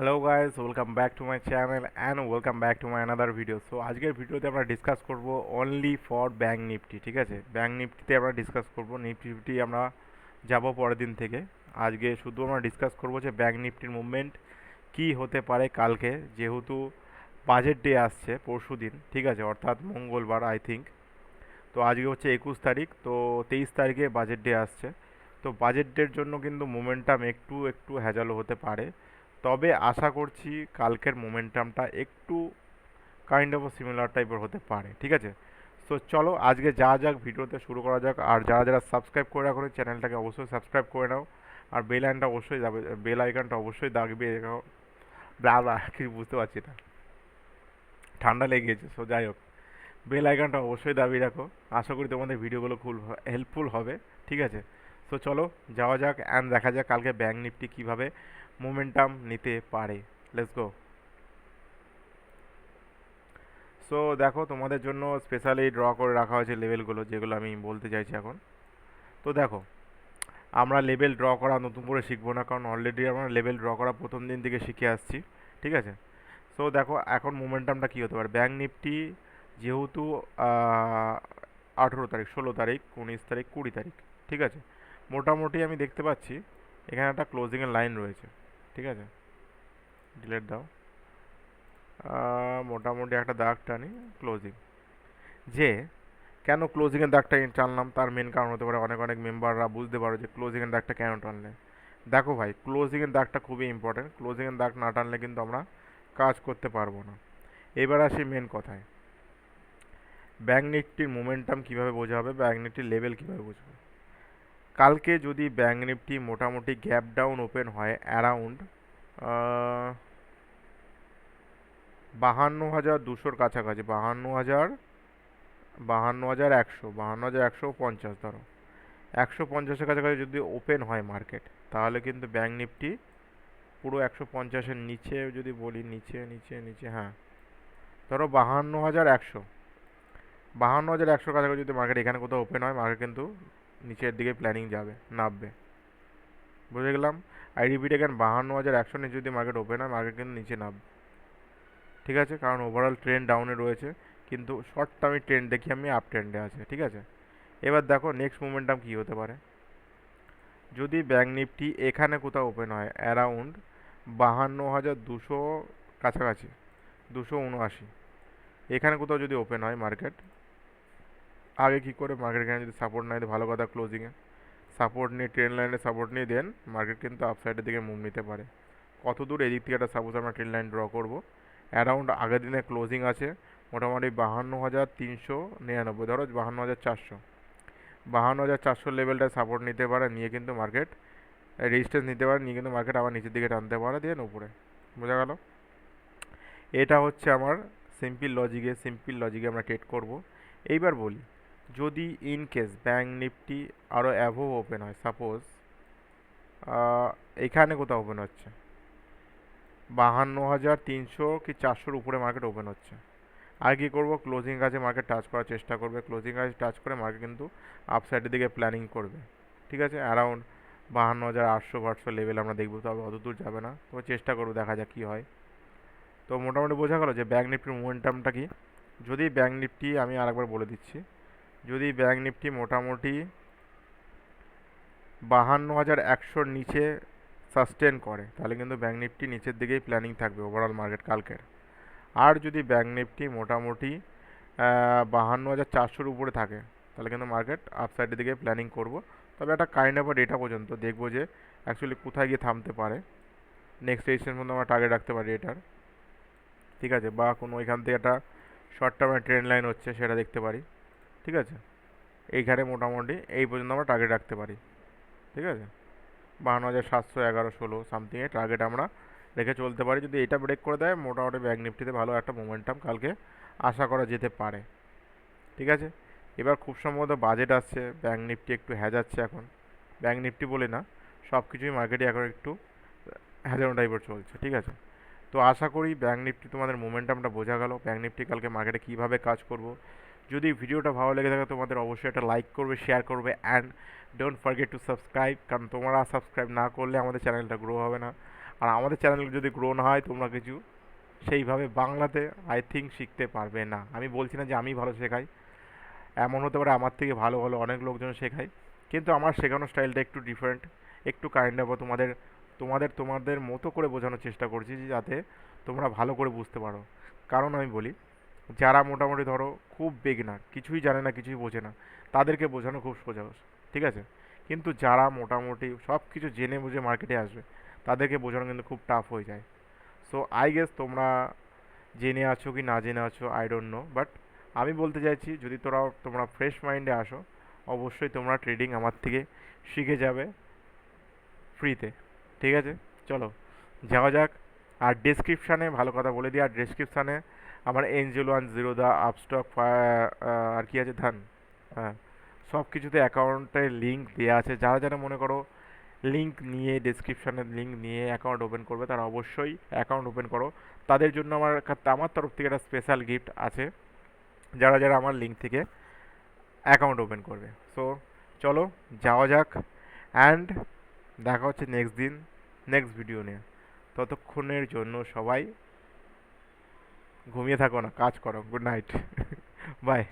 Hello guys, welcome back to my channel and welcome back to my another video. So আজকের ভিডিওতে আমরা discuss করব only for bank Nifty. ঠিক আছে, bank নিফটিতে আমরা ডিসকাস করব। নিফটি আমরা যাব পরের দিন থেকে। আজকে শুধু আমরা ডিসকাস করব যে ব্যাঙ্ক নিফটির মুভমেন্ট কি হতে পারে কালকে, যেহেতু বাজেট ডে আসছে পরশু দিন। ঠিক আছে, অর্থাৎ মঙ্গলবার আই থিঙ্ক। তো আজকে হচ্ছে 21 তারিখ, তো 23 তারিখে বাজেট ডে আসছে। তো বাজেট ডের জন্য কিন্তু মোমেন্টাম একটু একটু হ্যাজালো হতে পারে, তবে আশা করছি কালকের মোমেন্টামটা একটু কাইন্ড অফ সিমিলার টাইপের হতে পারে। ঠিক আছে, তো চলো আজকে যা যাক, ভিডিওতে শুরু করা যাক। আর যারা যারা সাবস্ক্রাইব করে রাখো চ্যানেলটাকে অবশ্যই সাবস্ক্রাইব করে নাও, আর বেল আইকনটা অবশ্যই দাগবে রাখো। ব্লা কিছু বুঝতে পারছি না, ঠান্ডা লেগে গেছে। সো যাই হোক, বেল আইকনটা অবশ্যই দাবিয়ে রাখো। আশা করি তোমাদের ভিডিওগুলো খুব হেল্পফুল হবে। ঠিক আছে, তো চলো যাওয়া যাক অ্যান্ড দেখা যাক কালকে ব্যাঙ্ক নিফটি কীভাবে মোমেন্টাম নিতে পারে। Let's go. সো দেখো, তোমাদের জন্য স্পেশালি ড্র করে রাখা হয়েছে লেভেলগুলো, যেগুলো আমি বলতে চাইছি এখন। তো দেখো, আমরা লেভেল ড্র করা নতুন করে শিখবো না, কারণ অলরেডি আমরা লেভেল ড্র করা প্রথম দিন থেকে শিখে আসছি। ঠিক আছে, সো দেখো এখন মোমেন্টামটা কী হতে পারে। ব্যাঙ্ক নিফটি যেহেতু 18 তারিখ, 16 তারিখ, 19 তারিখ, 20 তারিখ, ঠিক আছে, মোটামুটি আমি দেখতে পাচ্ছি এখানে একটা ক্লোজিংয়ের লাইন রয়েছে। ঠিক আছে, ডিলেট দাও। মোটামুটি একটা দাগ টানি ক্লোজিং। যে কেন ক্লোজিংয়ের দাগটা টানলাম তার মেন কারণ হতে পারে অনেক অনেক মেম্বাররা বুঝতে পারো যে ক্লোজিংয়ের দাগটা কেন টানলে। দেখো ভাই, ক্লোজিংয়ের দাগটা খুবই ইম্পর্টেন্ট। ক্লোজিংয়ের দাগ না টানলে কিন্তু আমরা কাজ করতে পারবো না। এবার আসি মেন কথায়, ব্যাঙ্ক নিফটির মোমেন্টাম কীভাবে বোঝা হবে, ব্যাঙ্ক নিফটির লেভেল কীভাবে বুঝবে। কালকে যদি ব্যাঙ্ক নিফটি মোটামুটি গ্যাপ ডাউন ওপেন হয় অ্যারাউন্ড 52,200-র কাছাকাছি, 52,150, ধরো 150-এর কাছাকাছি যদি ওপেন হয় মার্কেট, তাহলে কিন্তু ব্যাঙ্ক নিফটি পুরো 150-এর নিচে, যদি বলি নিচে নিচে নিচে, হ্যাঁ ধরো 52,100 কাছাকাছি যদি মার্কেট এখানে কোথাও ওপেন হয়, মার্কেট কিন্তু নিচের দিকে প্ল্যানিং যাবে, নামবে। বুঝে গেলাম। আই রিপিট এখানে 52,100 নিচে যদি মার্কেট ওপেন হয়, মার্কেট কিন্তু নিচে নামবে। ঠিক আছে, কারণ ওভারঅল ট্রেন্ড ডাউনে রয়েছে, কিন্তু শর্ট টার্মে ট্রেন্ড দেখি আমি আপ ট্রেন্ডে আছে। ঠিক আছে, এবার দেখো নেক্সট মোমেন্টাম কী হতে পারে। যদি ব্যাঙ্ক নিফটি এখানে কোথাও ওপেন হয় অ্যারাউন্ড 52,200 কাছাকাছি, 279, এখানে কোথাও যদি ওপেন হয় মার্কেট, আগে কী করে মার্কেট এখানে যদি সাপোর্ট নেয়, ভালো কথা, ক্লোজিংয়ে সাপোর্ট নিয়ে, ট্রেন লাইনে সাপোর্ট নিয়ে দেন মার্কেট কিন্তু আপসাইডের দিকে মুভ নিতে পারে। কত দূর, এদিক থেকে একটা সাপোজ আমরা ট্রেন লাইন ড্র করবো। অ্যারাউন্ড আগের দিনে ক্লোজিং আছে মোটামুটি 52,399, ধরো 52,400, 52,400 লেভেলটায় সাপোর্ট নিতে পারে, নিয়ে কিন্তু মার্কেট রেজিস্ট্যান্স নিতে পারে, নিয়ে কিন্তু মার্কেট আবার নিচের দিকে টানতে পারে, দিয়ে উপরে। বোঝা গেল? এটা হচ্ছে আমার সিম্পল লজিকে আমরা ট্রেড করব। এইবার বলি, যদি ইন কেস ব্যাঙ্ক নিফটি আরও অ্যাভোভ ওপেন হয়, সাপোজ এখানে কোথাও ওপেন হচ্ছে 52,300 কি 400-র উপরে মার্কেট ওপেন হচ্ছে, আর কী করবো, ক্লোজিং কাছে মার্কেট টাচ করার চেষ্টা করবে। ক্লোজিং কাছে টাচ করে মার্কেট কিন্তু আপসাইডের দিকে প্ল্যানিং করবে। ঠিক আছে, অ্যারাউন্ড 52,800 লেভেল আমরা দেখবো, তবে অত দূর যাবে না, তবে চেষ্টা করবো, দেখা যাক কী হয়। তো মোটামুটি বোঝা গেল যে ব্যাঙ্ক নিফটির মোমেন্টামটা কি। যদি ব্যাঙ্ক নিফটি, আমি আরেকবার বলে দিচ্ছি, যদি ব্যাঙ্ক নিফটি মোটামুটি 52,100-র নিচে সাস্টেন করে, তাহলে কিন্তু ব্যাঙ্ক নিফটি নিচের দিকেই প্ল্যানিং থাকবে ওভারঅল মার্কেট কালকের। আর যদি ব্যাঙ্ক নিফটি মোটামুটি 52,400-র উপরে থাকে, তাহলে কিন্তু মার্কেট আপসাইডের দিকে প্ল্যানিং করব। তবে একটা কাইন্ড অফ ডেটা পর্যন্ত দেখবো যে অ্যাকচুয়ালি কোথায় গিয়ে থামতে পারে। নেক্সট রেজিস্ট্যান্স পর্যন্ত আমরা টার্গেট রাখতে পারি এটার। ঠিক আছে, বা কোনো ওইখান থেকে একটা শর্ট টার্মের ট্রেন্ড লাইন হচ্ছে সেটা দেখতে পারি। ঠিক আছে, এইখানে মোটামুটি এই পর্যন্ত আমরা টার্গেট রাখতে পারি। ঠিক আছে, 52,711, 16 সামথিংয়ে টার্গেট আমরা রেখে চলতে পারি। যদি এটা ব্রেক করে দেয়, মোটামুটি ব্যাঙ্ক নিফটিতে ভালো একটা মোমেন্টাম কালকে আশা করা যেতে পারে। ঠিক আছে, এবার খুব সম্ভবত বাজেট আসছে, ব্যাঙ্ক নিফটি একটু হ্যাজাচ্ছে এখন। ব্যাঙ্ক নিফটি বলে না, সব কিছুই মার্কেটে এখন একটু হ্যাজানো টাইপের চলছে। ঠিক আছে, তো আশা করি ব্যাঙ্ক নিফটি তোমাদের মোমেন্টামটা বোঝা গেল, ব্যাঙ্ক নিফটি কালকে মার্কেটে কীভাবে কাজ করব। যদি ভিডিওটা ভালো লেগে থাকে তোমাদের অবশ্যই একটা লাইক করবে, শেয়ার করবে, and don't forget to subscribe, কারণ তোমরা সাবস্ক্রাইব না করলে আমাদের চ্যানেলটা গ্রো হবে না। আর আমাদের চ্যানেল যদি গ্রো না হয় তোমরা কিছু সেইভাবে বাংলাতে আই থিঙ্ক শিখতে পারবে না। আমি বলছি না যে আমি ভালো শেখাই, এমন হতে পারে আমার থেকে ভালো ভালো অনেক লোকজন শেখায়, কিন্তু আমার শেখানোর স্টাইলটা একটু ডিফারেন্ট, একটু কাইন্ড অফ তোমাদের তোমাদের তোমাদের মতো করে বোঝানোর চেষ্টা করছি যে যাতে তোমরা ভালো করে বুঝতে পারো। কারণ আমি বলি, যারা মোটামুটি ধরো খুব বিগিনার, কিছুই জানে না কিছুই বোঝে না, তাদেরকে বোঝানো খুব সোজা, ঠিক আছে। কিন্তু যারা মোটামুটি সব কিছু জেনে বুঝে মার্কেটে আসবে, তাদেরকে বোঝানো কিন্তু খুব টাফ হয়ে যায়। সো আই গেস তোমরা জেনে আছো কি না জেনে আছো আই ডোন্ট নো, বাট আমি বলতে চাইছি যদি তোমরা ফ্রেশ মাইন্ডে আসো, অবশ্যই তোমরা ট্রেডিং আমার থেকে শিখে যাবে ফ্রিতে, ঠিক আছে। চলো যাওয়া যাক। আর ডেসক্রিপশানে ভালো কথা বলে দিই, আর ডেসক্রিপশানে আমার এঞ্জেল 10 দা আপস্টক আর কি আছে ধান, হ্যাঁ, সব কিছুতে অ্যাকাউন্টের লিঙ্ক দেওয়া আছে। যারা যারা মনে করো লিঙ্ক নিয়ে, ডেসক্রিপশানের লিঙ্ক নিয়ে অ্যাকাউন্ট ওপেন করবে, তারা অবশ্যই অ্যাকাউন্ট ওপেন করো। তাদের জন্য আমার তরফ থেকে একটা স্পেশাল গিফট আছে, যারা যারা আমার লিঙ্ক থেকে অ্যাকাউন্ট ওপেন করবে। সো চলো যাওয়া যাক, অ্যান্ড দেখা হচ্ছে নেক্সট দিন নেক্সট ভিডিও নিয়ে। ততক্ষণের জন্য সবাই ঘুমিয়ে থাকো না, কাজ করো। Good night. বাই।